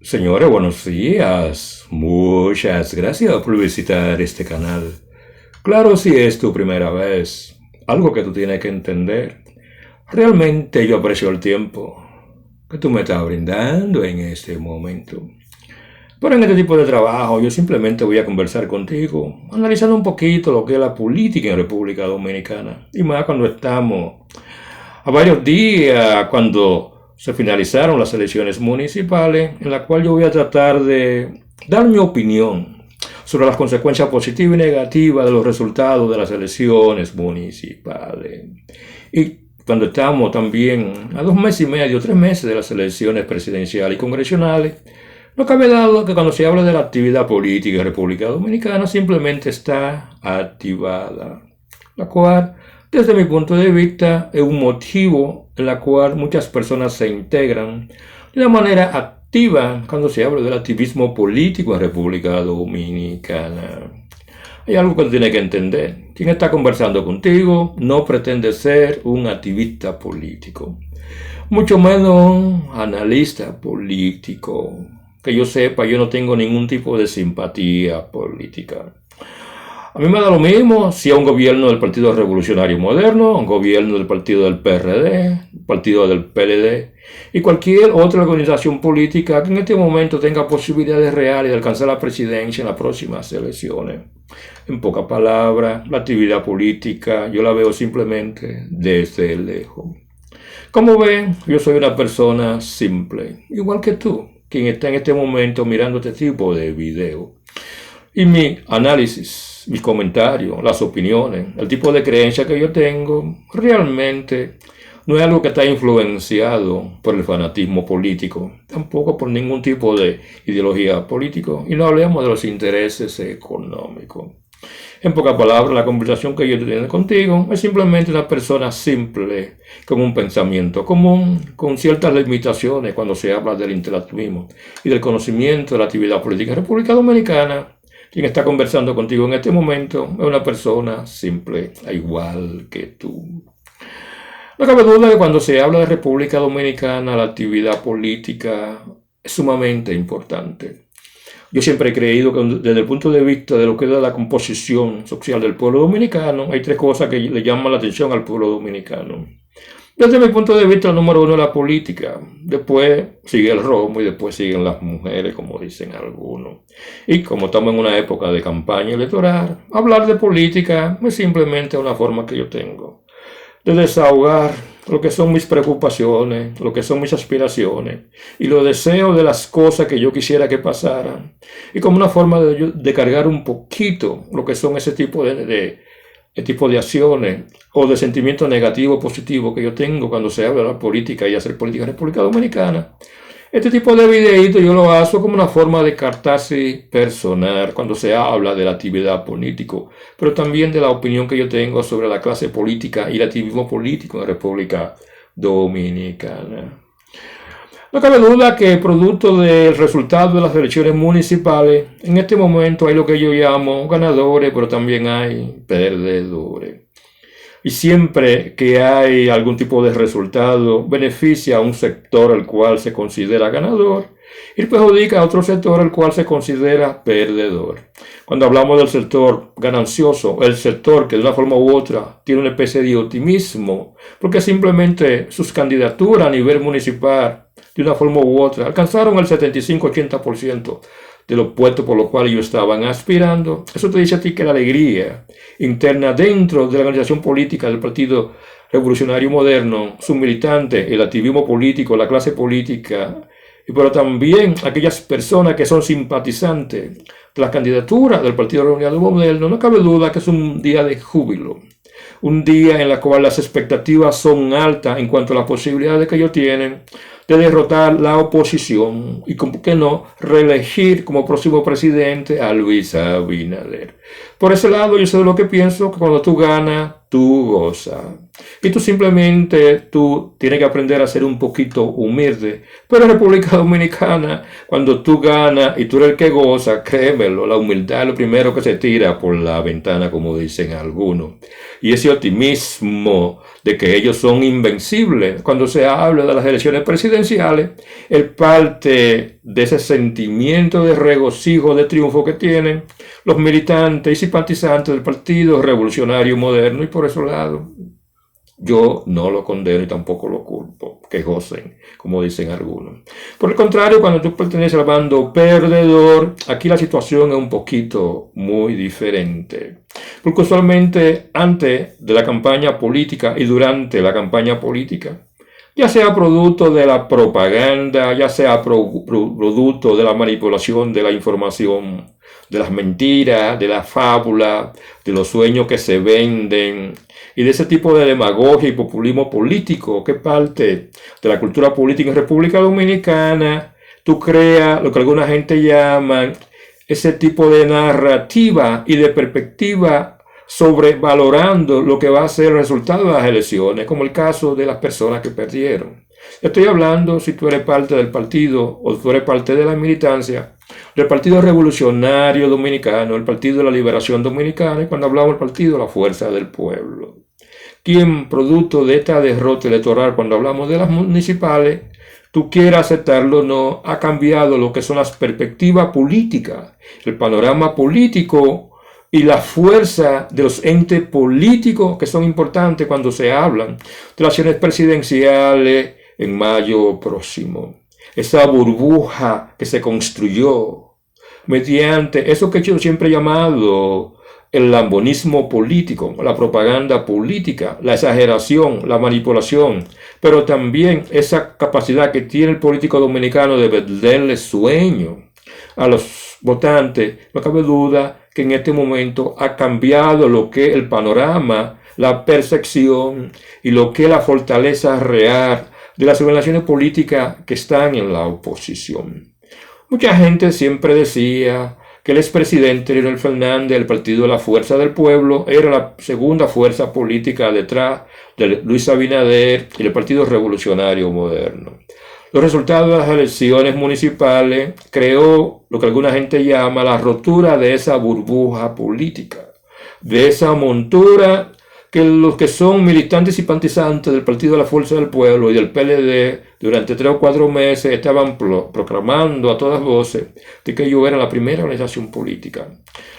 Señores, buenos días. Muchas gracias por visitar este canal. Claro, si es tu primera vez, algo que tú tienes que entender. Realmente yo aprecio el tiempo que tú me estás brindando en este momento. Pero en este tipo de trabajo yo simplemente voy a conversar contigo, analizando un poquito lo que es la política en República Dominicana. Y más cuando estamos a varios días, cuando se finalizaron las elecciones municipales, en la cual yo voy a tratar de dar mi opinión sobre las consecuencias positivas y negativas de los resultados de las elecciones municipales. Y cuando estamos también a 2 meses y medio, 3 meses de las elecciones presidenciales y congresionales, no cabe duda que cuando se habla de la actividad política en República Dominicana simplemente está activada, la cual, desde mi punto de vista, es un motivo en la cual muchas personas se integran de una manera activa cuando se habla del activismo político en República Dominicana. Hay algo que tú tienes que entender. Quien está conversando contigo no pretende ser un activista político, mucho menos analista político. Que yo sepa, yo no tengo ningún tipo de simpatía política. A mí me da lo mismo si es un gobierno del Partido Revolucionario Moderno, un gobierno del partido del PRD, partido del PLD y cualquier otra organización política que en este momento tenga posibilidades reales de alcanzar la presidencia en las próximas elecciones. En pocas palabras, la actividad política yo la veo simplemente desde lejos. Como ven, yo soy una persona simple, igual que tú, quien está en este momento mirando este tipo de video. Y mi análisis, mis comentarios, las opiniones, el tipo de creencia que yo tengo, realmente no es algo que está influenciado por el fanatismo político, tampoco por ningún tipo de ideología política, y no hablemos de los intereses económicos. En pocas palabras, la conversación que yo estoy teniendo contigo es simplemente una persona simple, con un pensamiento común, con ciertas limitaciones cuando se habla del intelectualismo y del conocimiento de la actividad política en República Dominicana. Quien está conversando contigo en este momento es una persona simple, igual que tú. No cabe duda que cuando se habla de República Dominicana, la actividad política es sumamente importante. Yo siempre he creído que desde el punto de vista de lo que es la composición social del pueblo dominicano, hay tres cosas que le llaman la atención al pueblo dominicano. Desde mi punto de vista, el número uno es la política, después sigue el romo y después siguen las mujeres, como dicen algunos. Y como estamos en una época de campaña electoral, hablar de política es simplemente una forma que yo tengo de desahogar lo que son mis preocupaciones, lo que son mis aspiraciones y los deseos de las cosas que yo quisiera que pasaran. Y como una forma de cargar un poquito lo que son ese tipo de acciones o de sentimientos negativos o positivos que yo tengo cuando se habla de la política y hacer política en República Dominicana. Este tipo de videitos yo lo hago como una forma de catarsis personal cuando se habla de la actividad política, pero también de la opinión que yo tengo sobre la clase política y el activismo político en la República Dominicana. No cabe duda que producto del resultado de las elecciones municipales, en este momento hay lo que yo llamo ganadores, pero también hay perdedores. Y siempre que hay algún tipo de resultado, beneficia a un sector al cual se considera ganador y perjudica a otro sector al cual se considera perdedor. Cuando hablamos del sector ganancioso, el sector que de una forma u otra tiene una especie de optimismo, porque simplemente sus candidaturas a nivel municipal, de una forma u otra, alcanzaron el 75-80% de los puestos por los cuales ellos estaban aspirando. Eso te dice a ti que la alegría interna dentro de la organización política del Partido Revolucionario Moderno, sus militantes, el activismo político, la clase política, pero también aquellas personas que son simpatizantes de la candidatura del Partido Revolucionario Moderno, no cabe duda que es un día de júbilo. Un día en el cual las expectativas son altas en cuanto a las posibilidades que ellos tienen de derrotar la oposición y, ¿por qué no?, reelegir como próximo presidente a Luis Abinader. Por ese lado, yo sé lo que pienso, que cuando tú ganas, tú gozas. Y tú tienes que aprender a ser un poquito humilde. Pero en República Dominicana, cuando tú ganas y tú eres el que goza, créemelo, la humildad es lo primero que se tira por la ventana, como dicen algunos. Y ese optimismo de que ellos son invencibles, cuando se habla de las elecciones presidenciales, es parte de ese sentimiento de regocijo, de triunfo que tienen los militantes y simpatizantes del Partido Revolucionario Moderno. Y por ese lado, yo no lo condeno y tampoco lo culpo, que gocen, como dicen algunos. Por el contrario, cuando tú perteneces al bando perdedor, aquí la situación es un poquito muy diferente. Porque usualmente antes de la campaña política y durante la campaña política, ya sea producto de la propaganda, ya sea producto de la manipulación de la información, de las mentiras, de la fábula, de los sueños que se venden y de ese tipo de demagogia y populismo político que parte de la cultura política en República Dominicana, tú creas lo que alguna gente llama ese tipo de narrativa y de perspectiva sobrevalorando lo que va a ser el resultado de las elecciones, como el caso de las personas que perdieron. Estoy hablando si tú eres parte del partido o tú eres parte de la militancia del Partido Revolucionario Dominicano, el Partido de la Liberación Dominicana, y cuando hablamos del Partido La Fuerza del Pueblo, quien producto de esta derrota electoral, cuando hablamos de las municipales, tú quieras aceptarlo o no, ha cambiado lo que son las perspectivas políticas, el panorama político y la fuerza de los entes políticos que son importantes cuando se hablan de las elecciones presidenciales en mayo próximo. Esa burbuja que se construyó mediante eso que yo siempre he llamado el lambonismo político, la propaganda política, la exageración, la manipulación, pero también esa capacidad que tiene el político dominicano de venderle sueño a los votantes. No cabe duda que en este momento ha cambiado lo que es el panorama, la percepción y lo que es la fortaleza real de las organizaciones políticas que están en la oposición. Mucha gente siempre decía que el expresidente Leonel Fernández del Partido de la Fuerza del Pueblo era la segunda fuerza política detrás de Luis Abinader y del Partido Revolucionario Moderno. Los resultados de las elecciones municipales creó lo que alguna gente llama la rotura de esa burbuja política, de esa montura que los que son militantes y simpatizantes del Partido de la Fuerza del Pueblo y del PLD durante 3 o 4 meses estaban proclamando a todas voces de que ellos eran la primera organización política.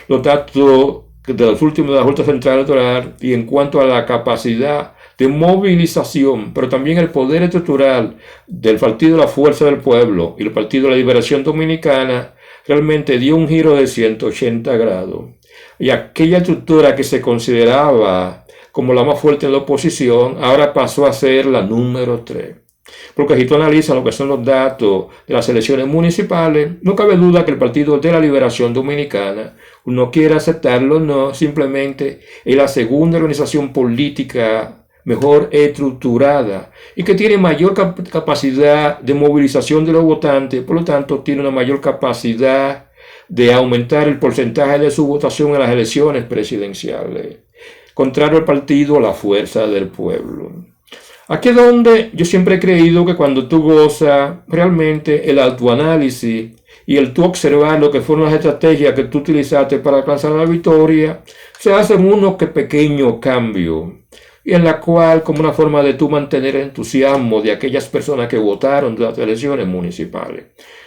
Los datos de los últimos de la Junta Central Electoral y en cuanto a la capacidad de movilización, pero también el poder estructural del Partido de la Fuerza del Pueblo y el Partido de la Liberación Dominicana, realmente dio un giro de 180 grados. Y aquella estructura que se consideraba como la más fuerte en la oposición, ahora pasó a ser la número 3. Porque si tú analizas lo que son los datos de las elecciones municipales, no cabe duda que el Partido de la Liberación Dominicana, uno quiere aceptarlo o no, simplemente es la segunda organización política mejor estructurada y que tiene mayor capacidad de movilización de los votantes, por lo tanto tiene una mayor capacidad de aumentar el porcentaje de su votación en las elecciones presidenciales, contrario al Partido La Fuerza del Pueblo. Aquí es donde yo siempre he creído que cuando tú gozas, realmente el autoanálisis y el tú observar lo que fueron las estrategias que tú utilizaste para alcanzar la victoria, se hacen unos pequeños cambios, y en la cual, como una forma de tú mantener el entusiasmo de aquellas personas que votaron de las elecciones municipales.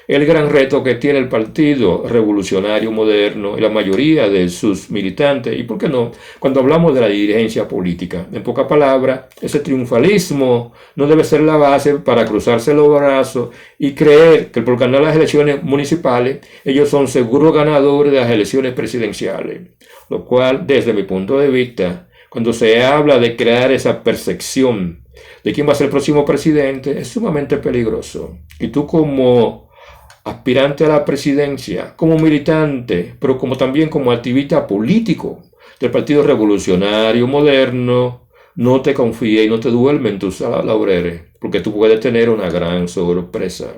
El gran reto que tiene el Partido Revolucionario Moderno y la mayoría de sus militantes, y por qué no, cuando hablamos de la dirigencia política, en pocas palabras, ese triunfalismo no debe ser la base para cruzarse los brazos y creer que por ganar las elecciones municipales, ellos son seguros ganadores de las elecciones presidenciales, lo cual, desde mi punto de vista, cuando se habla de crear esa percepción de quién va a ser el próximo presidente, es sumamente peligroso. Y tú como aspirante a la presidencia, como militante, pero como también como activista político del Partido Revolucionario Moderno, no te confíes y no te duermes en tus laureles, porque tú puedes tener una gran sorpresa.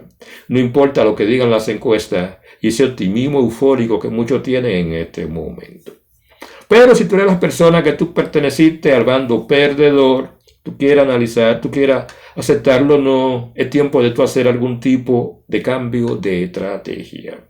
No importa lo que digan las encuestas y ese optimismo eufórico que muchos tienen en este momento. Pero si tú eres la persona que tú perteneciste al bando perdedor, tú quieras analizar, tú quieras aceptarlo o no, es tiempo de tú hacer algún tipo de cambio de estrategia.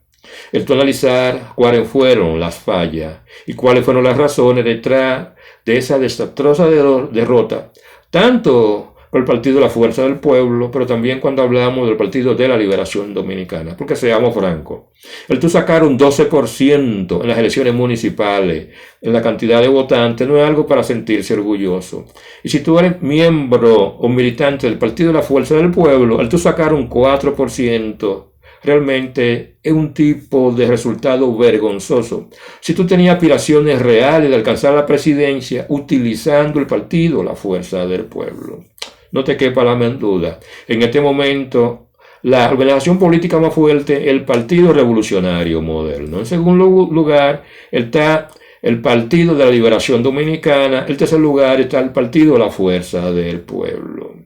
El tú analizar cuáles fueron las fallas y cuáles fueron las razones detrás de esa desastrosa derrota, tanto por el Partido de la Fuerza del Pueblo, pero también cuando hablamos del Partido de la Liberación Dominicana, porque seamos francos, el tú sacar un 12% en las elecciones municipales, en la cantidad de votantes, no es algo para sentirse orgulloso. Y si tú eres miembro o militante del Partido de la Fuerza del Pueblo, el tú sacar un 4%, realmente es un tipo de resultado vergonzoso. Si tú tenías aspiraciones reales de alcanzar la presidencia utilizando el partido, la fuerza del pueblo, no te quepa la menor duda. En este momento, la organización política más fuerte, el Partido Revolucionario Moderno. En segundo lugar, está el Partido de la Liberación Dominicana. En tercer lugar está el Partido de la Fuerza del Pueblo.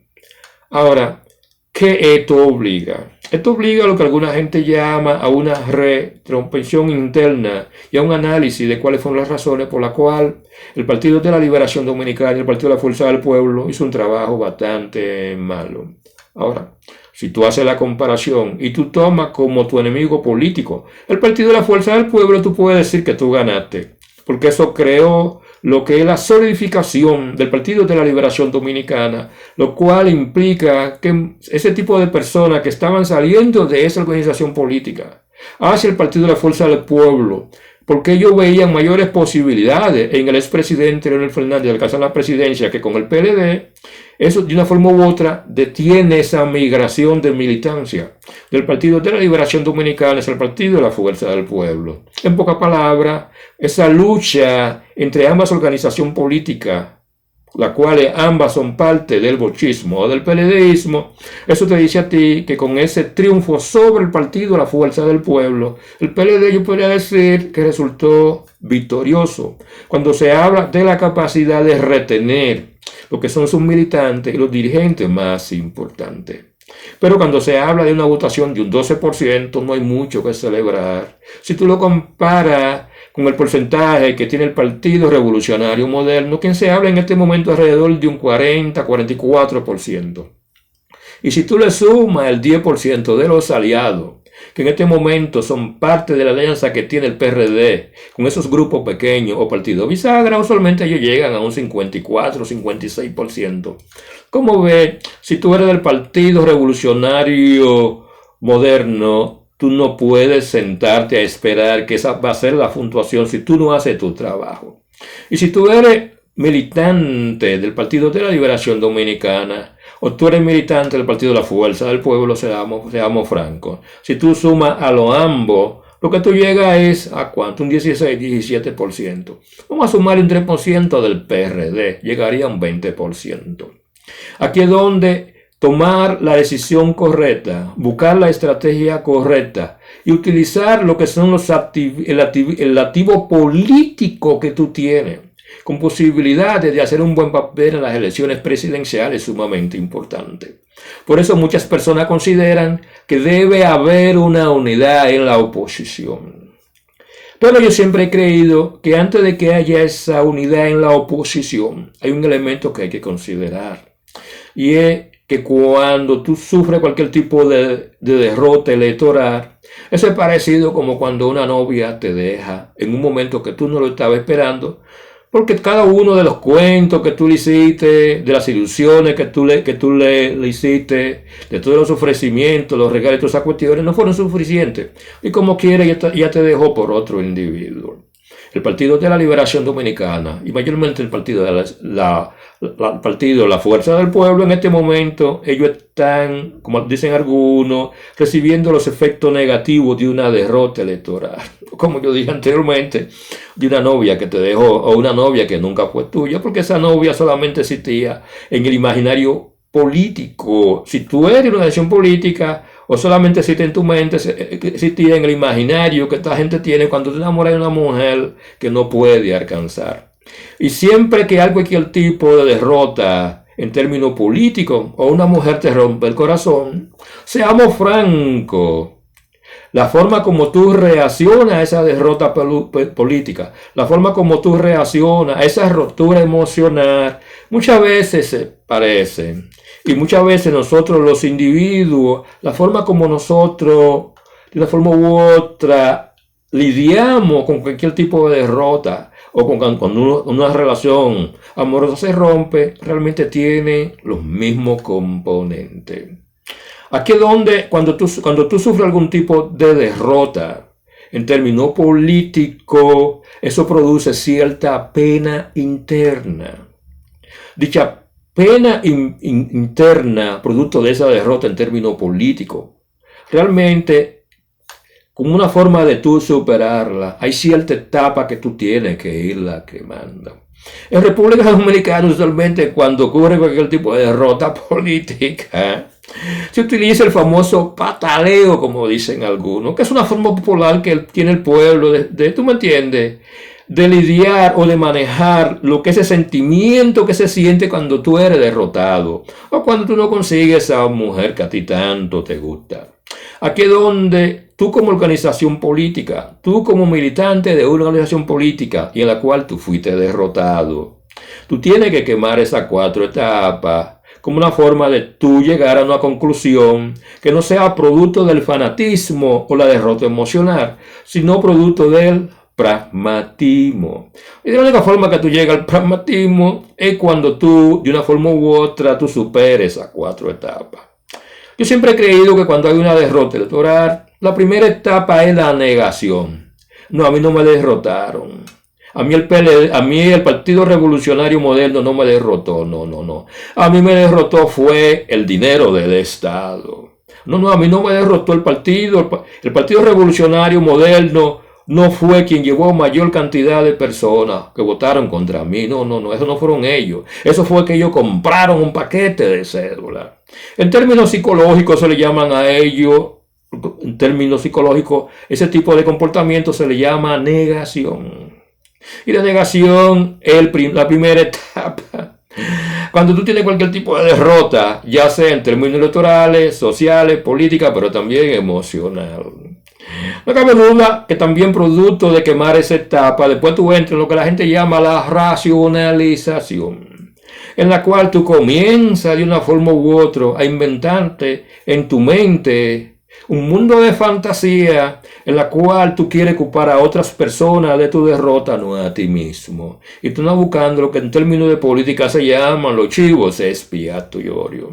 Ahora, ¿qué esto obliga? Esto obliga a lo que alguna gente llama a una retrospección interna y a un análisis de cuáles fueron las razones por las cuales el Partido de la Liberación Dominicana y el Partido de la Fuerza del Pueblo hizo un trabajo bastante malo. Ahora, si tú haces la comparación y tú tomas como tu enemigo político el Partido de la Fuerza del Pueblo, tú puedes decir que tú ganaste, porque eso creó lo que es la solidificación del Partido de la Liberación Dominicana, lo cual implica que ese tipo de personas que estaban saliendo de esa organización política hacia el Partido de la Fuerza del Pueblo, porque ellos veían mayores posibilidades en el expresidente Leonel Fernández de alcanzar la presidencia que con el PLD, eso de una forma u otra detiene esa migración de militancia del Partido de la Liberación Dominicana hacia el Partido de la Fuerza del Pueblo. En pocas palabras, esa lucha entre ambas organizaciones políticas, las cuales ambas son parte del bochismo o del PLDismo, eso te dice a ti que con ese triunfo sobre el Partido de la Fuerza del Pueblo, el PLD yo podría decir que resultó victorioso cuando se habla de la capacidad de retener lo que son sus militantes y los dirigentes más importantes. Pero cuando se habla de una votación de un 12%, no hay mucho que celebrar. Si tú lo comparas con el porcentaje que tiene el Partido Revolucionario Moderno, quien se habla en este momento alrededor de un 40-44%. Y si tú le sumas el 10% de los aliados, que en este momento son parte de la alianza que tiene el PRD con esos grupos pequeños o partidos bisagra, usualmente ellos llegan a un 54-56%. Como ves, si tú eres del Partido Revolucionario Moderno, tú no puedes sentarte a esperar que esa va a ser la puntuación si tú no haces tu trabajo. Y si tú eres militante del Partido de la Liberación Dominicana, o tú eres militante del Partido de la Fuerza del Pueblo, seamos francos. Si tú sumas a los ambos, lo que tú llegas es a ¿cuánto? Un 16-17%. Vamos a sumar un 3% del PRD, llegaría a un 20%. Aquí es donde tomar la decisión correcta, buscar la estrategia correcta y utilizar lo que son el activo político que tú tienes, con posibilidades de hacer un buen papel en las elecciones presidenciales, sumamente importante. Por eso muchas personas consideran que debe haber una unidad en la oposición. Pero yo siempre he creído que antes de que haya esa unidad en la oposición, hay un elemento que hay que considerar. Y es que cuando tú sufres cualquier tipo de derrota electoral, eso es parecido como cuando una novia te deja en un momento que tú no lo estabas esperando, porque cada uno de los cuentos que tú le hiciste, de las ilusiones que tú le hiciste, de todos los ofrecimientos, los regalos, todas esas cuestiones, no fueron suficientes. Y como quiera, ya te dejó por otro individuo. El Partido de la Liberación Dominicana, y mayormente el Partido de la Fuerza del Pueblo, en este momento, ellos están, como dicen algunos, recibiendo los efectos negativos de una derrota electoral. Como yo dije anteriormente, de una novia que te dejó, o una novia que nunca fue tuya, porque esa novia solamente existía en el imaginario político. Si tú eres una decisión política, o solamente existe en tu mente, existía en el imaginario que esta gente tiene cuando te enamoras de una mujer que no puede alcanzar. Y siempre que cualquier tipo de derrota en términos políticos o una mujer te rompe el corazón, seamos francos, la forma como tú reaccionas a esa derrota política, la forma como tú reaccionas a esa ruptura emocional, muchas veces se parecen. Y muchas veces nosotros los individuos, la forma como nosotros, de una forma u otra, lidiamos con cualquier tipo de derrota o cuando una relación amorosa se rompe, realmente tiene los mismos componentes. Aquí es donde, cuando tú sufres algún tipo de derrota, en términos políticos, eso produce cierta pena interna. Dicha pena interna, producto de esa derrota en términos políticos, realmente, como una forma de tú superarla, hay cierta etapa que tú tienes que irla quemando. En República Dominicana, usualmente, cuando ocurre cualquier tipo de derrota política, se utiliza el famoso pataleo, como dicen algunos, que es una forma popular que tiene el pueblo ¿tú me entiendes?, de lidiar o de manejar lo que es ese sentimiento que se siente cuando tú eres derrotado o cuando tú no consigues a una mujer que a ti tanto te gusta. Aquí es donde tú como organización política, tú como militante de una organización política y en la cual tú fuiste derrotado, tú tienes que quemar esas 4 etapas como una forma de tú llegar a una conclusión que no sea producto del fanatismo o la derrota emocional, sino producto del pragmatismo. Y la única forma que tú llegas al pragmatismo es cuando tú, de una forma u otra, tú superes esas 4 etapas. Yo siempre he creído que cuando hay una derrota electoral, la primera etapa es la negación. No, a mí no me derrotaron. A mí el Partido Revolucionario Moderno no me derrotó. No. A mí me derrotó fue el dinero del Estado. No, a mí no me derrotó el partido. El Partido Revolucionario Moderno no fue quien llevó mayor cantidad de personas que votaron contra mí. No, eso no fueron ellos. Eso fue que ellos compraron un paquete de cédula. En términos psicológicos se le llaman a ellos, en términos psicológicos, ese tipo de comportamiento se le llama negación. Y la negación es la primera etapa. Cuando tú tienes cualquier tipo de derrota, ya sea en términos electorales, sociales, políticas, pero también emocional. No cabe duda que también producto de quemar esa etapa, después tú entras en lo que la gente llama la racionalización, en la cual tú comienzas de una forma u otra a inventarte en tu mente un mundo de fantasía en la cual tú quieres ocupar a otras personas de tu derrota, no a ti mismo. Y tú estás buscando lo que en términos de política se llaman los chivos expiatorios.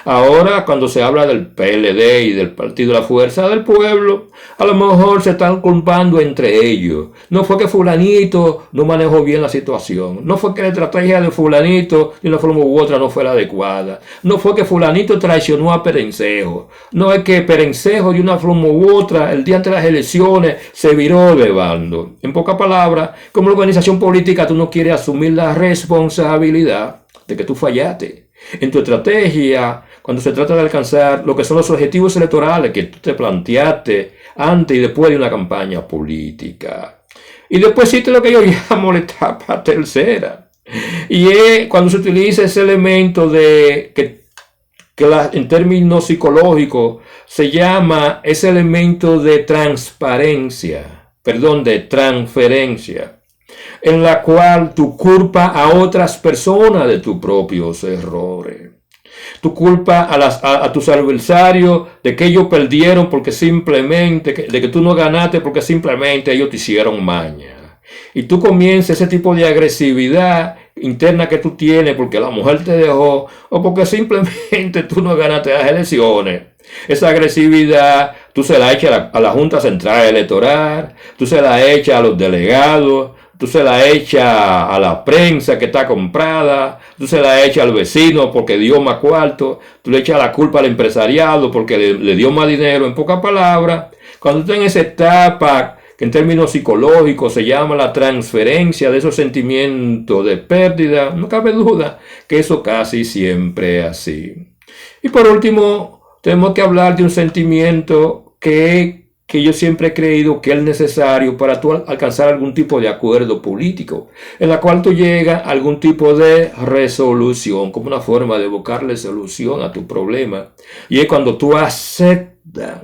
Ahora, cuando se habla del PLD y del Partido de la Fuerza del Pueblo, a lo mejor se están culpando entre ellos. No fue que fulanito no manejó bien la situación. No fue que la estrategia de fulanito de una forma u otra no fue la adecuada. No fue que fulanito traicionó a Perencejo. No es que Perencejo de una forma u otra el día antes de las elecciones se viró de bando. En pocas palabras, como organización política tú no quieres asumir la responsabilidad de que tú fallaste en tu estrategia cuando se trata de alcanzar lo que son los objetivos electorales que tú te planteaste antes y después de una campaña política. Y después existe lo que yo llamo la etapa tercera. Y es cuando se utiliza ese elemento de que en términos psicológicos se llama ese elemento de de transferencia, en la cual tú culpas a otras personas de tus propios errores. Tú culpas a tus adversarios de que ellos perdieron porque simplemente, de que tú no ganaste porque simplemente ellos te hicieron maña. Y tú comienzas ese tipo de agresividad interna que tú tienes porque la mujer te dejó o porque simplemente tú no ganaste las elecciones. Esa agresividad tú se la echas a la Junta Central Electoral, tú se la echas a los delegados, tú se la echas a la prensa que está comprada, tú se la echas al vecino porque dio más cuarto, tú le echas la culpa al empresariado porque le dio más dinero. En pocas palabras, cuando tú estás en esa etapa que en términos psicológicos se llama la transferencia de esos sentimientos de pérdida, no cabe duda que eso casi siempre es así. Y por último, tenemos que hablar de un sentimiento que yo siempre he creído que es necesario para tú alcanzar algún tipo de acuerdo político, en la cual tú llegas a algún tipo de resolución, como una forma de buscarle solución a tu problema. Y es cuando tú aceptas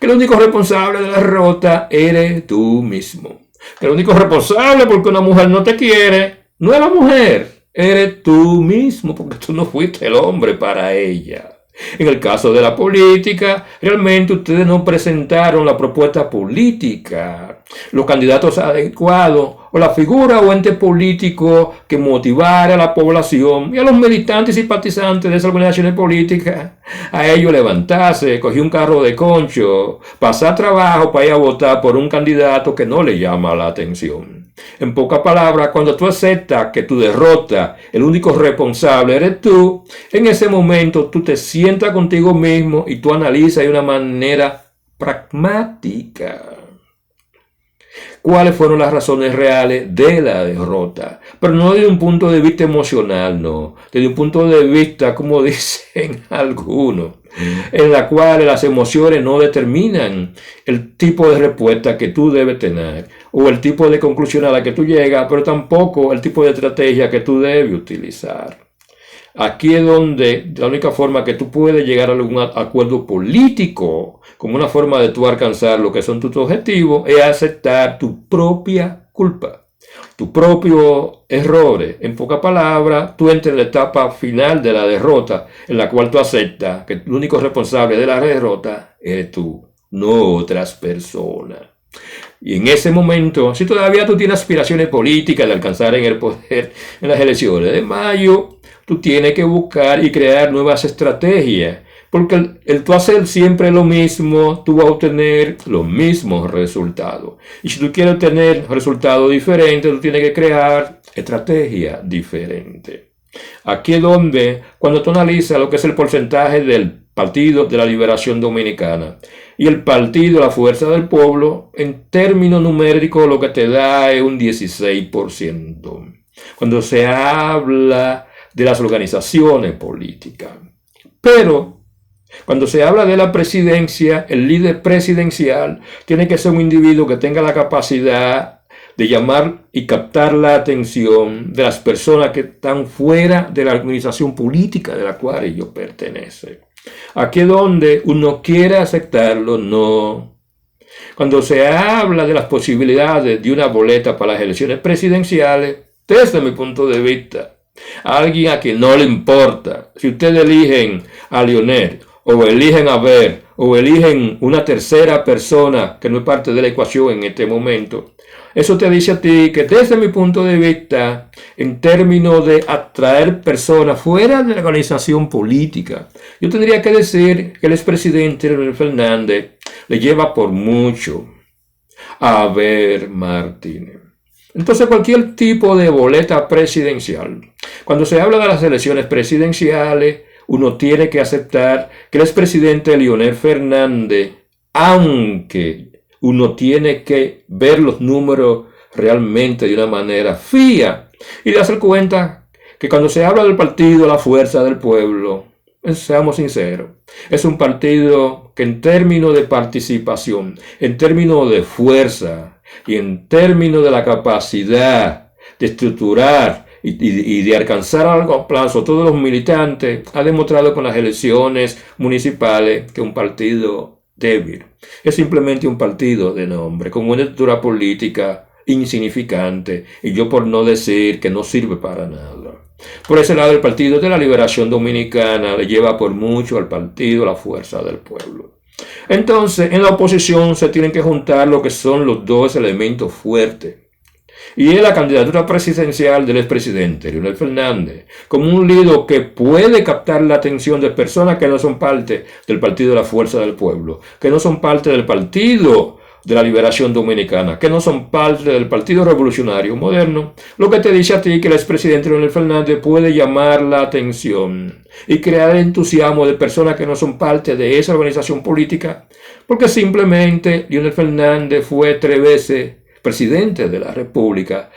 que el único responsable de la derrota eres tú mismo. Que el único responsable porque una mujer no te quiere no es la mujer, eres tú mismo, porque tú no fuiste el hombre para ella. En el caso de la política, realmente ustedes no presentaron la propuesta política, los candidatos adecuados o la figura o ente político que motivara a la población y a los militantes y simpatizantes de esas organizaciones políticas a ellos levantarse, coger un carro de concho, pasar trabajo para ir a votar por un candidato que no le llama la atención. En pocas palabras, cuando tú aceptas que tu derrota, el único responsable eres tú, en ese momento tú te sientas contigo mismo y tú analizas de una manera pragmática cuáles fueron las razones reales de la derrota, pero no desde un punto de vista emocional, no, desde un punto de vista, como dicen algunos, en la cual las emociones no determinan el tipo de respuesta que tú debes tener o el tipo de conclusión a la que tú llegas, pero tampoco el tipo de estrategia que tú debes utilizar. Aquí es donde la única forma que tú puedes llegar a algún acuerdo político, como una forma de tú alcanzar lo que son tus objetivos, es aceptar tu propia culpa, tus propios errores. En pocas palabras, tú entras en la etapa final de la derrota, en la cual tú aceptas que el único responsable de la derrota eres tú, no otras personas. Y en ese momento, si todavía tú tienes aspiraciones políticas de alcanzar en el poder en las elecciones de mayo, tú tienes que buscar y crear nuevas estrategias, porque el tú hacer siempre lo mismo, tú vas a obtener los mismos resultados. Y si tú quieres tener resultados diferentes, tú tienes que crear estrategias diferentes. Aquí es donde, cuando tú analizas lo que es el porcentaje del Partido de la Liberación Dominicana y el Partido de la Fuerza del Pueblo, en términos numéricos lo que te da es un 16%. Cuando se habla de las organizaciones políticas. Pero cuando se habla de la presidencia, el líder presidencial tiene que ser un individuo que tenga la capacidad de llamar y captar la atención de las personas que están fuera de la organización política de la cual ellos pertenecen. Aquí es donde uno quiere aceptarlo, no. Cuando se habla de las posibilidades de una boleta para las elecciones presidenciales, desde mi punto de vista, a alguien a quien no le importa si ustedes eligen a Leonel o eligen a Ver o eligen una tercera persona que no es parte de la ecuación en este momento, eso te dice a ti que desde mi punto de vista, en términos de atraer personas fuera de la organización política, yo tendría que decir que el expresidente Leonel Fernández le lleva por mucho a Ver Martínez. Entonces cualquier tipo de boleta presidencial, cuando se habla de las elecciones presidenciales, uno tiene que aceptar que el expresidente Leonel Fernández, aunque uno tiene que ver los números realmente de una manera fría y darse cuenta que cuando se habla del partido La Fuerza del Pueblo, seamos sinceros, es un partido que en términos de participación, en términos de fuerza y en términos de la capacidad de estructurar y de alcanzar a largo plazo todos los militantes, ha demostrado con las elecciones municipales que un partido débil es simplemente un partido de nombre, con una estructura política insignificante, y yo por no decir que no sirve para nada. Por ese lado, el Partido de la Liberación Dominicana le lleva por mucho al Partido La Fuerza del Pueblo. Entonces, en la oposición se tienen que juntar lo que son los dos elementos fuertes. Y es la candidatura presidencial del expresidente Leonel Fernández, como un líder que puede captar la atención de personas que no son parte del Partido de la Fuerza del Pueblo, que no son parte del Partido de la Liberación Dominicana, que no son parte del Partido Revolucionario Moderno, lo que te dice a ti que el expresidente Leonel Fernández puede llamar la atención y crear entusiasmo de personas que no son parte de esa organización política, porque simplemente Leonel Fernández fue 3 veces presidente de la República,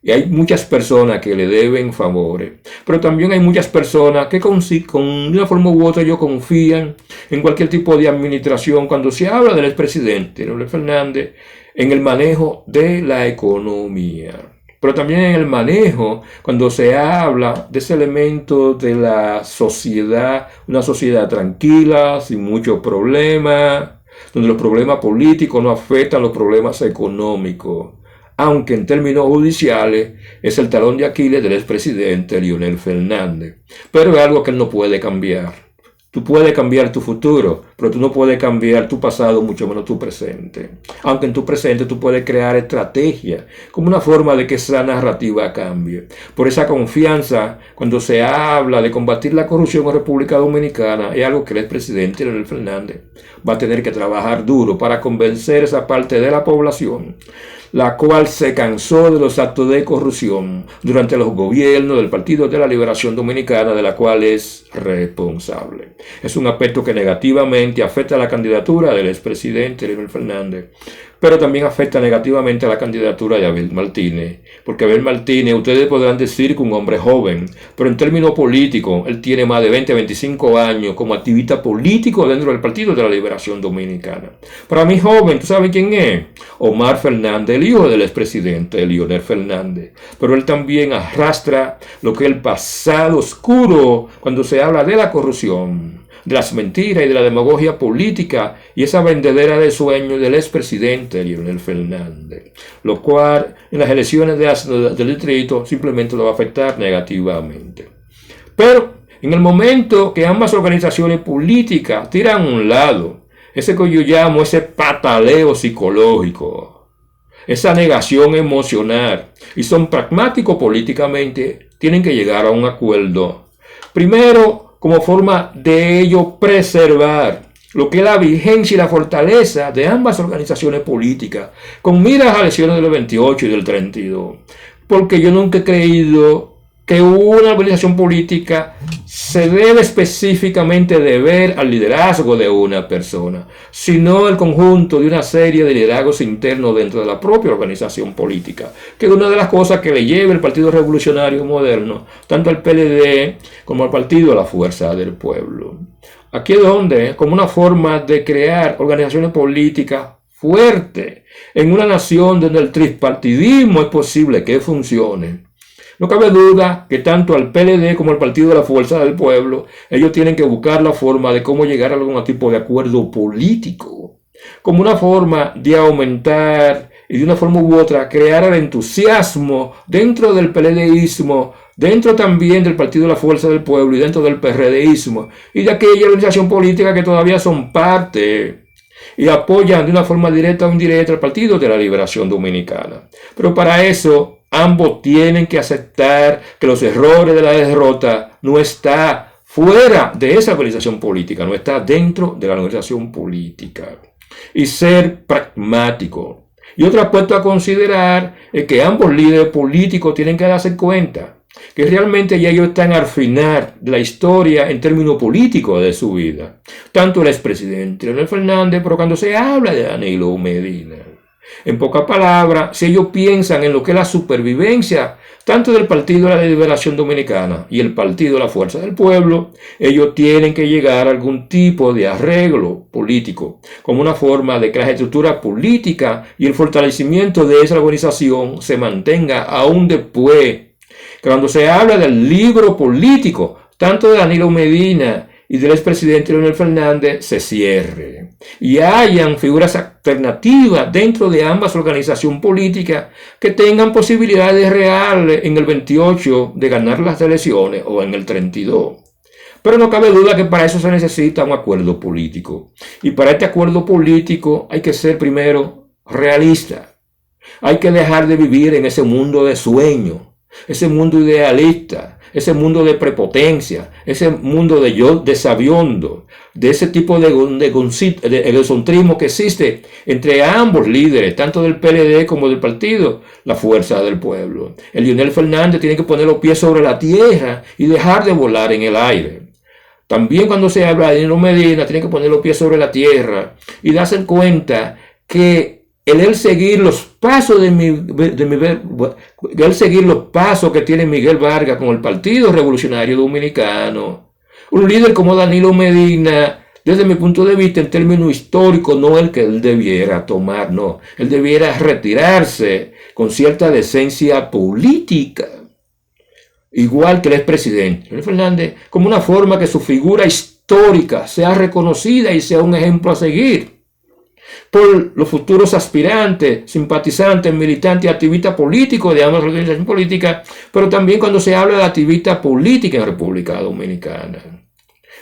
y hay muchas personas que le deben favores, pero también hay muchas personas que con una forma u otra ellos confían en cualquier tipo de administración cuando se habla del expresidente Leonel Fernández en el manejo de la economía, pero también en el manejo cuando se habla de ese elemento de la sociedad, una sociedad tranquila, sin muchos problemas, donde los problemas políticos no afectan los problemas económicos, aunque en términos judiciales es el talón de Aquiles del expresidente Leonel Fernández. Pero es algo que él no puede cambiar. Tú puedes cambiar tu futuro, pero tú no puedes cambiar tu pasado, mucho menos tu presente. Aunque en tu presente tú puedes crear estrategias como una forma de que esa narrativa cambie. Por esa confianza, cuando se habla de combatir la corrupción en República Dominicana, es algo que el expresidente Leonel Fernández va a tener que trabajar duro para convencer esa parte de la población, la cual se cansó de los actos de corrupción durante los gobiernos del Partido de la Liberación Dominicana, de la cual es responsable. Es un aspecto que negativamente afecta a la candidatura del expresidente Leonel Fernández, pero también afecta negativamente a la candidatura de Abel Martínez, porque Abel Martínez, ustedes podrán decir que un hombre joven, pero en términos políticos, él tiene más de 20, 25 años como activista político dentro del Partido de la Liberación Dominicana. Para mí joven, ¿tú sabes quién es? Omar Fernández, el hijo del expresidente Leonel Fernández, pero él también arrastra lo que es el pasado oscuro cuando se habla de la corrupción, de las mentiras y de la demagogia política y esa vendedera de sueños del expresidente Leonel Fernández, lo cual en las elecciones del distrito simplemente lo va a afectar negativamente. Pero en el momento que ambas organizaciones políticas tiran a un lado ese que yo llamo ese pataleo psicológico, esa negación emocional, y son pragmáticos políticamente, tienen que llegar a un acuerdo. Primero, como forma de ello preservar lo que es la vigencia y la fortaleza de ambas organizaciones políticas, con miras a las elecciones del 28 y del 32. Porque yo nunca he creído que una organización política se debe específicamente deber al liderazgo de una persona, sino el conjunto de una serie de liderazgos internos dentro de la propia organización política, que es una de las cosas que le lleva el Partido Revolucionario Moderno, tanto al PLD como al Partido de la Fuerza del Pueblo. Aquí es donde, como una forma de crear organizaciones políticas fuertes en una nación donde el tripartidismo es posible que funcione, no cabe duda que tanto al PLD como al Partido de la Fuerza del Pueblo, ellos tienen que buscar la forma de cómo llegar a algún tipo de acuerdo político, como una forma de aumentar y de una forma u otra crear el entusiasmo dentro del PLDismo, dentro también del Partido de la Fuerza del Pueblo y dentro del PRDismo y de aquella organización política que todavía son parte y apoyan de una forma directa o indirecta al Partido de la Liberación Dominicana. Pero para eso ambos tienen que aceptar que los errores de la derrota no están fuera de esa organización política, no está dentro de la organización política. Y ser pragmático. Y otro aspecto a considerar es que ambos líderes políticos tienen que darse cuenta que realmente ya ellos están al final de la historia en términos políticos de su vida. Tanto el expresidente Leonel Fernández, pero cuando se habla de Danilo Medina. En pocas palabras, si ellos piensan en lo que es la supervivencia tanto del Partido de la Liberación Dominicana y el Partido de la Fuerza del Pueblo, ellos tienen que llegar a algún tipo de arreglo político, como una forma de que la estructura política y el fortalecimiento de esa organización se mantenga aún después. Cuando se habla del libro político, tanto de Danilo Medina y del expresidente Leonel Fernández, se cierre y hayan figuras alternativas dentro de ambas organizaciones políticas que tengan posibilidades reales en el 28 de ganar las elecciones o en el 32. Pero no cabe duda que para eso se necesita un acuerdo político. Y para este acuerdo político hay que ser primero realista. Hay que dejar de vivir en ese mundo de sueño, ese mundo idealista, ese mundo de prepotencia, ese mundo de sabiondo, de ese tipo de egocentrismo que existe entre ambos líderes, tanto del PLD como del Partido La Fuerza del Pueblo. El Leonel Fernández tiene que poner los pies sobre la tierra y dejar de volar en el aire. También cuando se habla de Danilo Medina, tiene que poner los pies sobre la tierra y darse cuenta que él seguir los pasos seguir los pasos que tiene Miguel Vargas con el Partido Revolucionario Dominicano. Un líder como Danilo Medina, desde mi punto de vista, en términos históricos, no el que él debiera tomar, no. Él debiera retirarse con cierta decencia política. Igual que el expresidente Leonel Fernández, como una forma que su figura histórica sea reconocida y sea un ejemplo a seguir. por los futuros aspirantes, simpatizantes, militantes, activistas políticos de ambas organizaciones políticas, pero también cuando se habla de activistas políticos en República Dominicana.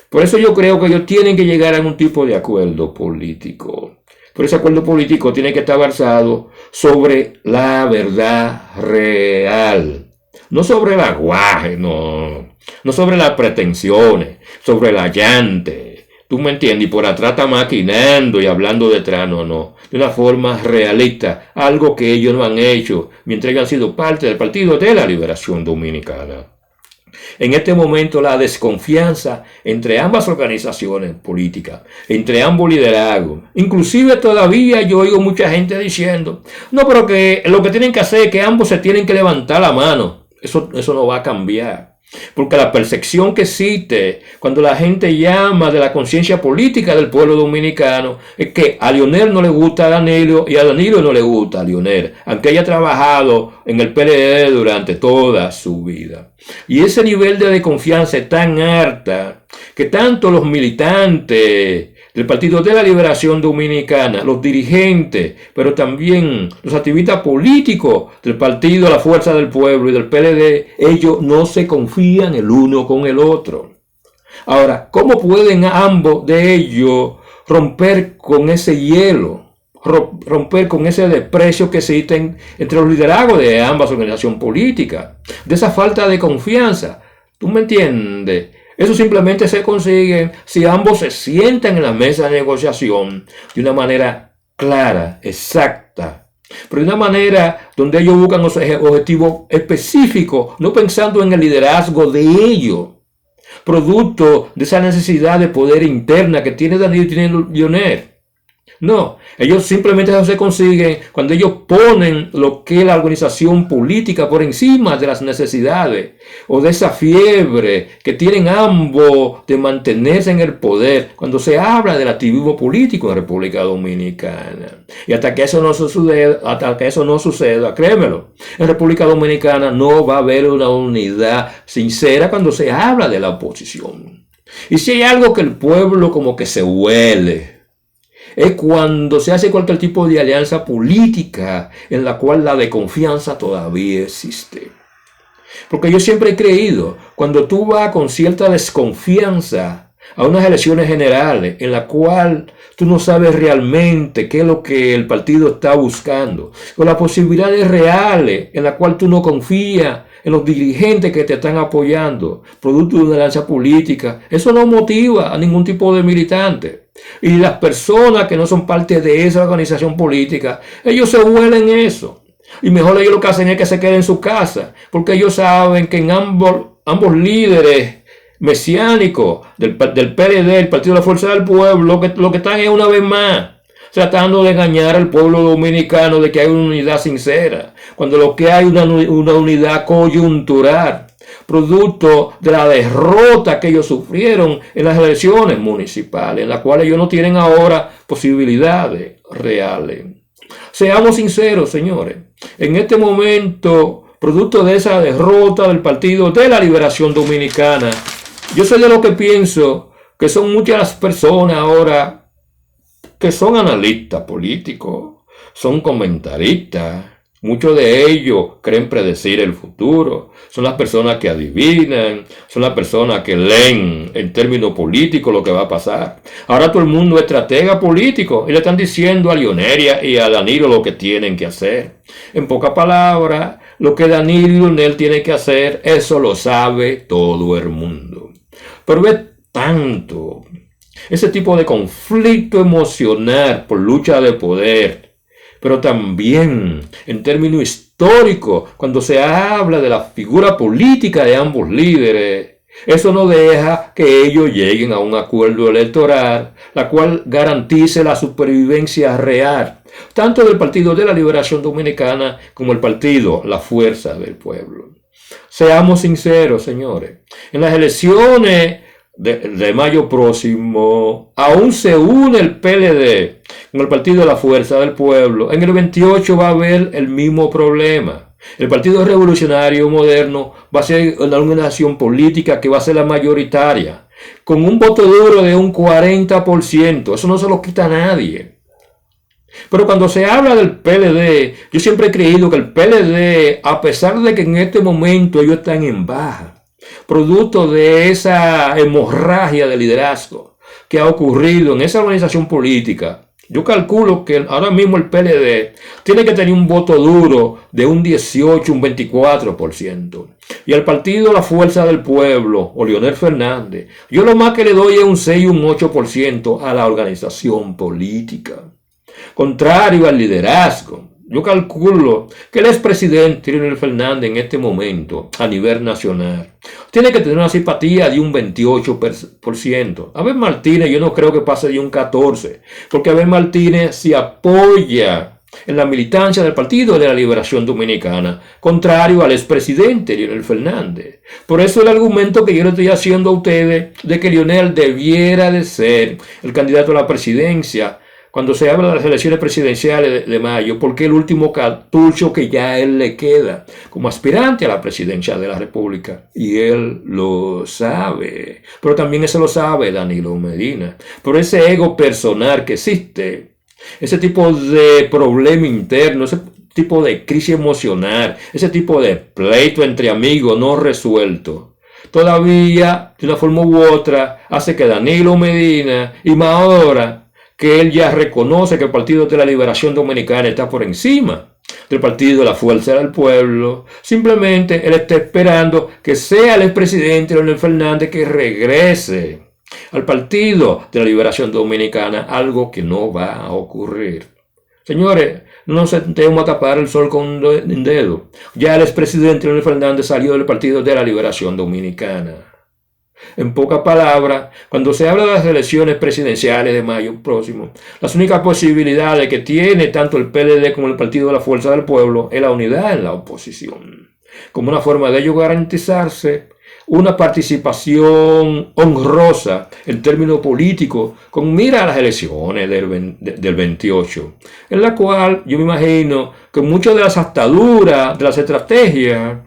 Por eso yo creo que ellos tienen que llegar a algún tipo de acuerdo político. Pero ese acuerdo político tiene que estar basado sobre la verdad real. No sobre el aguaje, no sobre las pretensiones, sobre el allante. ¿Tú me entiendes? Y por atrás está maquinando y hablando detrás, no. De una forma realista, algo que ellos no han hecho mientras ellos han sido parte del Partido de la Liberación Dominicana. En este momento la desconfianza entre ambas organizaciones políticas, entre ambos liderazgos, inclusive todavía yo oigo mucha gente diciendo, no, pero que lo que tienen que hacer es que ambos se tienen que levantar la mano. Eso no va a cambiar. Porque la percepción que existe cuando la gente llama de la conciencia política del pueblo dominicano es que a Leonel no le gusta a Danilo y a Danilo no le gusta a Leonel, aunque haya trabajado en el PLD durante toda su vida. Y ese nivel de desconfianza es tan alta que tanto los militantes del Partido de la Liberación Dominicana, los dirigentes, pero también los activistas políticos del Partido La Fuerza del Pueblo y del PLD, ellos no se confían el uno con el otro. Ahora, ¿cómo pueden ambos de ellos romper con ese hielo? Romper con ese desprecio que existe entre los liderazgos de ambas organizaciones políticas, de esa falta de confianza. ¿Tú me entiendes? Eso simplemente se consigue si ambos se sientan en la mesa de negociación de una manera clara, exacta, pero de una manera donde ellos buscan los objetivos específicos, no pensando en el liderazgo de ellos, producto de esa necesidad de poder interna que tiene Danilo y tiene Leonel. No, ellos simplemente eso se consiguen cuando ellos ponen lo que es la organización política por encima de las necesidades o de esa fiebre que tienen ambos de mantenerse en el poder cuando se habla del activismo político en República Dominicana. Y hasta que eso no suceda, créemelo, en República Dominicana no va a haber una unidad sincera cuando se habla de la oposición. Y si hay algo que el pueblo como que se huele, es cuando se hace cualquier tipo de alianza política en la cual la desconfianza todavía existe. Porque yo siempre he creído, cuando tú vas con cierta desconfianza a unas elecciones generales en la cual tú no sabes realmente qué es lo que el partido está buscando, o las posibilidades reales en la cual tú no confías en los dirigentes que te están apoyando, producto de una alianza política, eso no motiva a ningún tipo de militante. Y las personas que no son parte de esa organización política, ellos se huelen eso. Y mejor ellos lo que hacen es que se queden en su casa, porque ellos saben que en ambos líderes mesiánicos del PLD, el Partido de la Fuerza del Pueblo, lo que están es una vez más tratando de engañar al pueblo dominicano de que hay una unidad sincera, cuando lo que hay es una unidad coyuntural, producto de la derrota que ellos sufrieron en las elecciones municipales, en las cuales ellos no tienen ahora posibilidades reales. Seamos sinceros, señores, en este momento, producto de esa derrota del Partido de la Liberación Dominicana, yo soy de lo que pienso que son muchas las personas ahora que son analistas políticos, son comentaristas. Muchos de ellos creen predecir el futuro, son las personas que adivinan, son las personas que leen en términos políticos lo que va a pasar. Ahora todo el mundo es estratega político y le están diciendo a Leonel y a Danilo lo que tienen que hacer. En pocas palabras, lo que Danilo y Leonel tienen que hacer, eso lo sabe todo el mundo. Pero ve tanto ese tipo de conflicto emocional por lucha de poder, pero también en términos históricos, cuando se habla de la figura política de ambos líderes, eso no deja que ellos lleguen a un acuerdo electoral, la cual garantice la supervivencia real, tanto del Partido de la Liberación Dominicana como el Partido La Fuerza del Pueblo. Seamos sinceros, señores, en las elecciones de mayo próximo, aún se une el PLD con el Partido de la Fuerza del Pueblo. En el 28 va a haber el mismo problema. El Partido Revolucionario Moderno va a ser una organización política que va a ser la mayoritaria, con un voto duro de un 40%. Eso no se lo quita a nadie. Pero cuando se habla del PLD, yo siempre he creído que el PLD, a pesar de que en este momento ellos están en baja, producto de esa hemorragia de liderazgo que ha ocurrido en esa organización política, yo calculo que ahora mismo el PLD tiene que tener un voto duro de un 18, un 24%. Y al partido La Fuerza del Pueblo, o Leonel Fernández, yo lo más que le doy es un 6 y un 8% a la organización política. Contrario al liderazgo, yo calculo que el expresidente Leonel Fernández en este momento, a nivel nacional, tiene que tener una simpatía de un 28%. Abel Martínez yo no creo que pase de un 14%, porque Abel Martínez se apoya en la militancia del Partido de la Liberación Dominicana, contrario al expresidente Leonel Fernández. Por eso el argumento que yo le estoy haciendo a ustedes de que Leonel debiera de ser el candidato a la presidencia cuando se habla de las elecciones presidenciales de mayo, porque el último cartucho que ya a él le queda como aspirante a la presidencia de la República, y él lo sabe, pero también eso lo sabe Danilo Medina. Por ese ego personal que existe, ese tipo de problema interno, ese tipo de crisis emocional, ese tipo de pleito entre amigos no resuelto, todavía de una forma u otra hace que Danilo Medina, y más ahora que él ya reconoce que el Partido de la Liberación Dominicana está por encima del Partido de la Fuerza del Pueblo, simplemente él está esperando que sea el expresidente Leonel Fernández que regrese al Partido de la Liberación Dominicana, algo que no va a ocurrir. Señores, no nos sentemos a tapar el sol con un dedo. Ya el expresidente Leonel Fernández salió del Partido de la Liberación Dominicana. En pocas palabras, cuando se habla de las elecciones presidenciales de mayo próximo, las únicas posibilidades que tiene tanto el PLD como el Partido de la Fuerza del Pueblo es la unidad en la oposición, como una forma de ello garantizarse una participación honrosa en términos políticos con mira a las elecciones del 28, en la cual yo me imagino que muchas de las ataduras, de las estrategias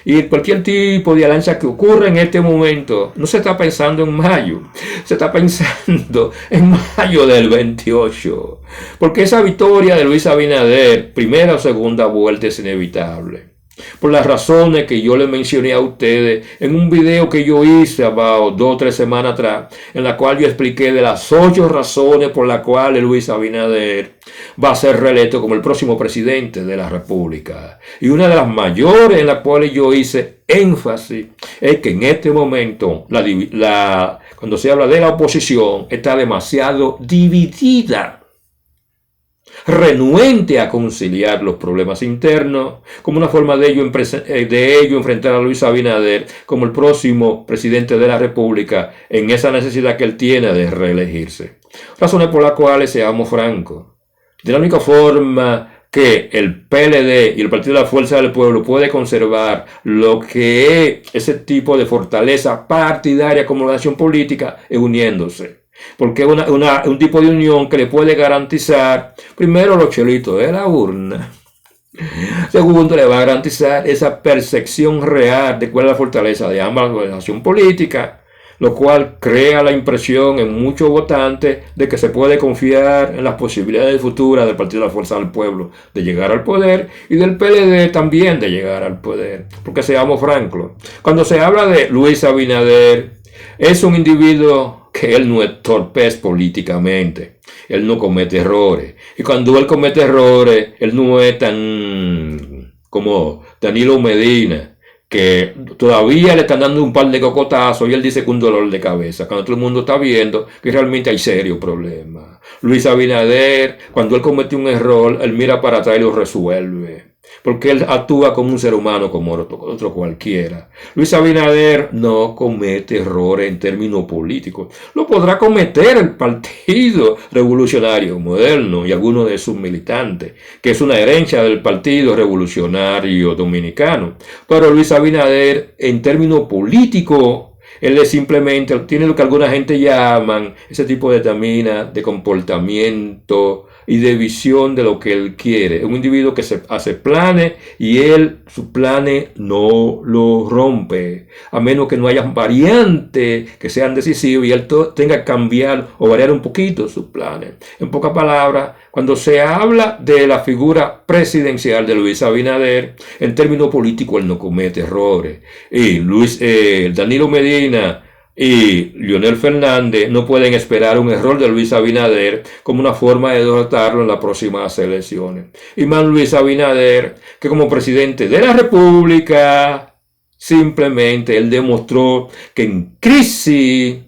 y cualquier tipo de alianza que ocurra en este momento, no se está pensando en mayo, se está pensando en mayo del 28, porque esa victoria de Luis Abinader, primera o segunda vuelta, es inevitable. Por las razones que yo les mencioné a ustedes en un video que yo hice 2 o 3 semanas atrás, en la cual yo expliqué de las 8 razones por las cuales Luis Abinader va a ser reelecto como el próximo presidente de la República. Y una de las mayores en las cuales yo hice énfasis es que en este momento, cuando se habla de la oposición, está demasiado dividida, renuente a conciliar los problemas internos, como una forma de ello enfrentar a Luis Abinader como el próximo presidente de la República en esa necesidad que él tiene de reelegirse. Razones por las cuales, seamos francos, de la única forma que el PLD y el Partido de la Fuerza del Pueblo puede conservar lo que es ese tipo de fortaleza partidaria como nación política es uniéndose. Porque es un tipo de unión que le puede garantizar, primero, los chelitos de la urna. Segundo, le va a garantizar esa percepción real de cuál es la fortaleza de ambas organizaciones políticas, lo cual crea la impresión en muchos votantes de que se puede confiar en las posibilidades futuras del Partido de la Fuerza del Pueblo de llegar al poder y del PLD también de llegar al poder. Porque seamos francos, cuando se habla de Luis Abinader, es un individuo que él no es torpez políticamente, él no comete errores, y cuando él comete errores, él no es tan como Danilo Medina, que todavía le están dando un par de cocotazos y él dice que un dolor de cabeza, cuando todo el mundo está viendo que realmente hay serios problemas. Luis Abinader, cuando él comete un error, él mira para atrás y lo resuelve, porque él actúa como un ser humano como otro cualquiera. Luis Abinader no comete errores en términos políticos. Lo podrá cometer el Partido Revolucionario Moderno y algunos de sus militantes, que es una herencia del Partido Revolucionario Dominicano. Pero Luis Abinader, en términos políticos, él es simplemente, tiene lo que alguna gente llaman ese tipo de tamina de comportamiento y de visión de lo que él quiere. Es un individuo que se hace planes y su planes no lo rompe, a menos que no haya variantes que sean decisivas y él tenga que cambiar o variar un poquito sus planes. En pocas palabras, cuando se habla de la figura presidencial de Luis Abinader, en términos políticos él no comete errores. Y Danilo Medina y Leonel Fernández no pueden esperar un error de Luis Abinader como una forma de derrotarlo en las próximas elecciones. Y más Luis Abinader, que como presidente de la República, simplemente él demostró que en crisis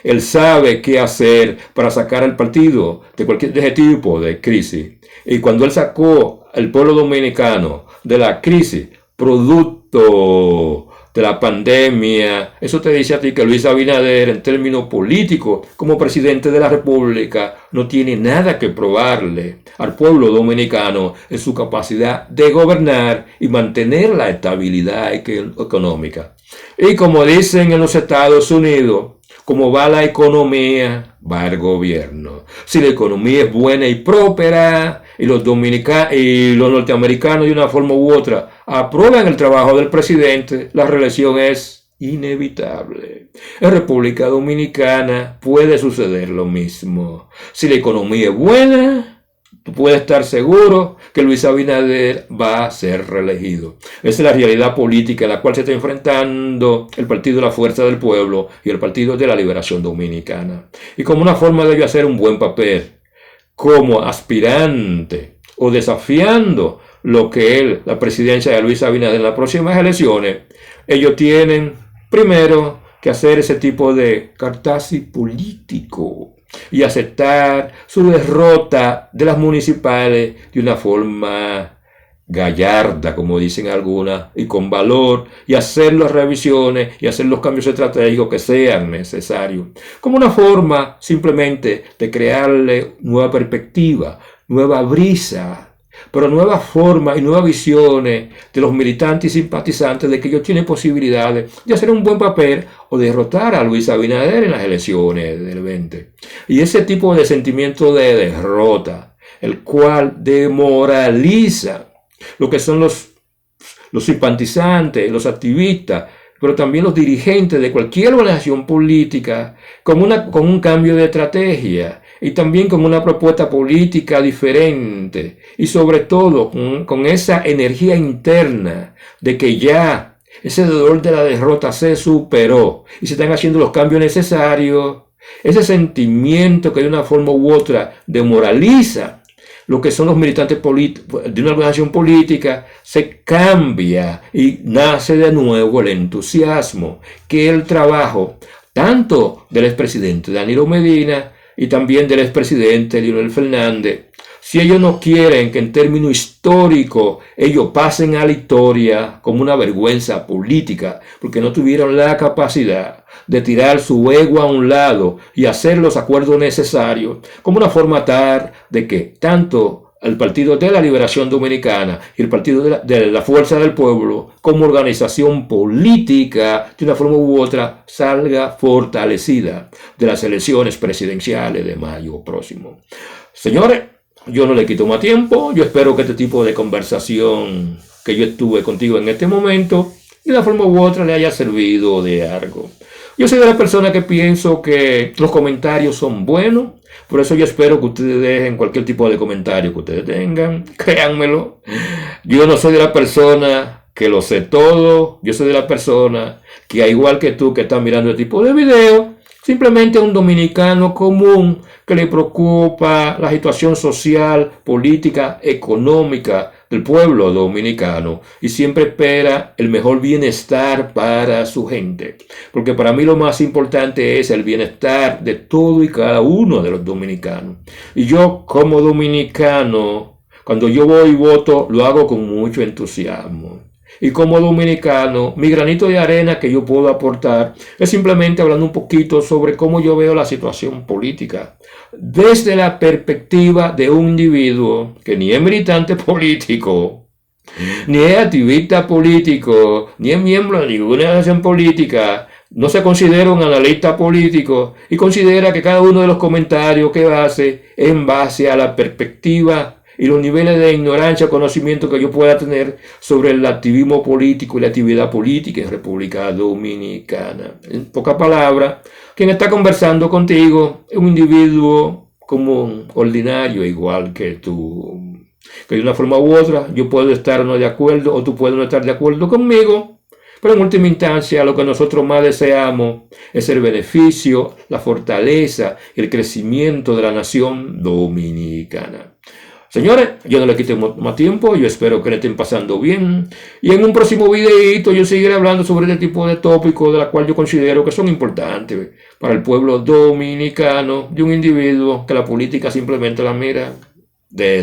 él sabe qué hacer para sacar al partido de ese tipo de crisis. Y cuando él sacó al pueblo dominicano de la crisis, producto de la pandemia, eso te dice a ti que Luis Abinader, en términos políticos, como presidente de la República, no tiene nada que probarle al pueblo dominicano en su capacidad de gobernar y mantener la estabilidad económica. Y como dicen en los Estados Unidos, como va la economía, va el gobierno. Si la economía es buena y próspera, y los norteamericanos de una forma u otra aprueban el trabajo del presidente, la reelección es inevitable. En República Dominicana puede suceder lo mismo. Si la economía es buena, tú puedes estar seguro que Luis Abinader va a ser reelegido. Esa es la realidad política a la cual se está enfrentando el Partido de la Fuerza del Pueblo y el Partido de la Liberación Dominicana. Y como una forma de ello hacer un buen papel, como aspirante o desafiando lo que la presidencia de Luis Abinader en las próximas elecciones, ellos tienen primero que hacer ese tipo de cartazi político y aceptar su derrota de las municipales de una forma gallarda, como dicen algunas, y con valor, y hacer las revisiones y hacer los cambios estratégicos que sean necesarios, como una forma simplemente de crearle nueva perspectiva, nueva brisa, pero nuevas formas y nuevas visiones de los militantes y simpatizantes de que ellos tienen posibilidades de hacer un buen papel o derrotar a Luis Abinader en las elecciones del 20. Y ese tipo de sentimiento de derrota, el cual demoraliza lo que son los simpatizantes, los activistas, pero también los dirigentes de cualquier organización política, con un cambio de estrategia y también con una propuesta política diferente y sobre todo con esa energía interna de que ya ese dolor de la derrota se superó y se están haciendo los cambios necesarios. Ese sentimiento que de una forma u otra demoraliza lo que son los militantes de una organización política, se cambia y nace de nuevo el entusiasmo, que el trabajo tanto del expresidente Danilo Medina y también del expresidente Leonel Fernández. Si ellos no quieren que en términos históricos ellos pasen a la historia como una vergüenza política, porque no tuvieron la capacidad de tirar su ego a un lado y hacer los acuerdos necesarios, como una forma tal de que tanto el Partido de la Liberación Dominicana y el Partido de la Fuerza del Pueblo, como organización política, de una forma u otra, salga fortalecida de las elecciones presidenciales de mayo próximo. Señores, yo no le quito más tiempo. Yo espero que este tipo de conversación que yo estuve contigo en este momento, de una forma u otra, le haya servido de algo. Yo soy de la persona que pienso que los comentarios son buenos. Por eso yo espero que ustedes dejen cualquier tipo de comentario que ustedes tengan. Créanmelo. Yo no soy de la persona que lo sé todo. Yo soy de la persona que, al igual que tú que estás mirando este tipo de video, simplemente un dominicano común que le preocupa la situación social, política, económica del pueblo dominicano y siempre espera el mejor bienestar para su gente. Porque para mí lo más importante es el bienestar de todo y cada uno de los dominicanos. Y yo como dominicano, cuando yo voy y voto, lo hago con mucho entusiasmo. Y como dominicano, mi granito de arena que yo puedo aportar es simplemente hablando un poquito sobre cómo yo veo la situación política desde la perspectiva de un individuo que ni es militante político, ni es activista político, ni es miembro de ninguna organización política, no se considera un analista político y considera que cada uno de los comentarios que hace es en base a la perspectiva y los niveles de ignorancia o conocimiento que yo pueda tener sobre el activismo político y la actividad política en República Dominicana. En pocas palabras, quien está conversando contigo es un individuo común, ordinario, igual que tú. Que de una forma u otra yo puedo estar no de acuerdo o tú puedes no estar de acuerdo conmigo, pero en última instancia lo que nosotros más deseamos es el beneficio, la fortaleza y el crecimiento de la nación dominicana. Señores, yo no le quito más tiempo, yo espero que le estén pasando bien y en un próximo videito yo seguiré hablando sobre este tipo de tópicos de la cual yo considero que son importantes para el pueblo dominicano, de un individuo que la política simplemente la mira de